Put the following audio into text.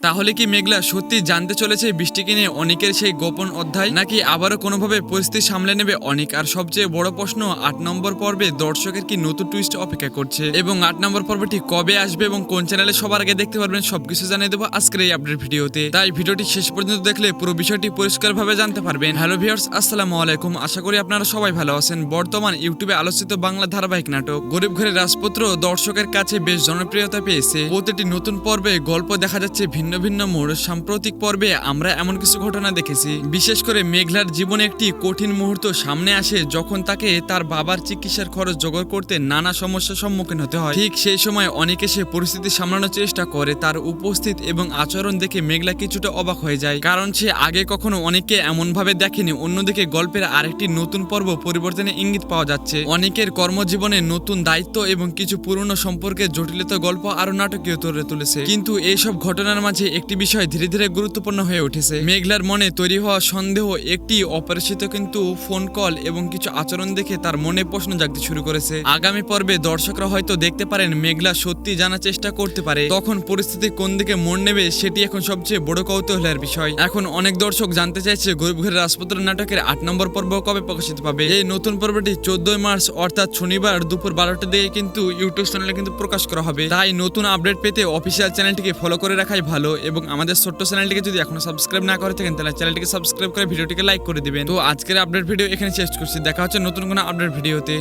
তাহলে কি মেঘলা সত্যি জানতে চলেছে বৃষ্টিকে নিয়ে অনেকের সেই গোপন অধ্যায়, নাকি আবারও কোনোভাবে পরিস্থিতি সামলে নেবে অনেক? আর সবচেয়ে বড় প্রশ্ন, ৮ নম্বর পর্বে দর্শকের কি নতুন টুইস্ট অপেক্ষা করছে, এবং ৮ নম্বর পর্বটি কবে আসবে এবং কোন চ্যানেলে সবার আগে দেখতে পারবেন, সবকিছু জানিয়ে দেবো আজকের এই আপডেট ভিডিওতে। তাই ভিডিওটি শেষ পর্যন্ত দেখলে পুরো বিষয়টি পরিষ্কারভাবে জানতে পারবেন। হ্যালো ভিউয়ার্স, আসসালামু আলাইকুম। আশা করি আপনারা সবাই ভালো আছেন। বর্তমান ইউটিউবে আলোচিত বাংলা ধারাবাহিক নাটক গরিব ঘরের রাজপুত্র দর্শকের কাছে বেশ জনপ্রিয়তা পেয়েছে। প্রতিটি নতুন পর্বে গল্প দেখা যাচ্ছে ভিন্ন ভিন্ন মোড়। সাম্প্রতিক পর্বে আমরা এমন কিছু ঘটনা দেখেছি, বিশেষ করে মেঘলার জীবনে একটি কঠিন মুহূর্ত সামনে আসে যখন তাকে তার বাবার চিকিৎসার খরচ জোগাড় করতে নানা সমস্যার সম্মুখীন হতে হয়। ঠিক সেই সময় অনেকে সে পরিস্থিতি সামলানোর চেষ্টা করে। তার উপস্থিত এবং আচরণ দেখে মেঘলা কিছুটা অবাক হয়ে যায়, কারণ সে আগে কখনো অনেককে এমন ভাবে দেখেনি। অন্যদিকে গল্পের আরেকটি নতুন পর্ব পরিবর্তনের ইঙ্গিত পাওয়া যাচ্ছে। অনেকের কর্মজীবনে নতুন দায়িত্ব এবং কিছু পুরনো সম্পর্কের জটিলতা গল্প আরো নাটকীয় করে তুলেছে। কিন্তু এইসব ঘটনার মাঝে একটি বিষয় ধীরে ধীরে গুরুত্বপূর্ণ হয়ে উঠেছে। মেঘলার মনে তৈরি হওয়া সন্দেহ, একটি অপরিচিত কিন্তু ফোন কল এবং কিছু আচরণ দেখে তার মনে প্রশ্ন জাগতে শুরু করেছে। আগামী পর্বে দর্শকরা হয়তো দেখতে পারেন মেঘলা সত্যি জানার চেষ্টা করতে পারে। তখন পরিস্থিতি কোন দিকে মোড় নেবে সেটি এখন সবচেয়ে বড় কৌতূহলের বিষয়। এখন অনেক দর্শক জানতে চাইছে গরিব ঘরের রাজপুত্র নাটকের ৮ নম্বর পর্ব কবে প্রকাশিত পাবে। এই নতুন পর্বটি ১৪ মার্চ অর্থাৎ শনিবার দুপুর ১২টার দিকে কিন্তু ইউটিউব চ্যানেলে কিন্তু প্রকাশ করা হবে। তাই নতুন আপডেট পেতে অফিসিয়াল চ্যানেলটিকে ফলো করে রাখাই ভালো, এবং আমাদের ছোট্ট চ্যানেলটিকে যদি এখনো সাবস্ক্রাইব না করে থাকেন তাহলে চ্যানেলটিকে সাবস্ক্রাইব করে ভিডিওটিকে লাইক করে দিবেন। তো আজকের আপডেট ভিডিও এখানে শেষ করছি। দেখা হচ্ছে নতুন কোনো আপডেট ভিডিওতে।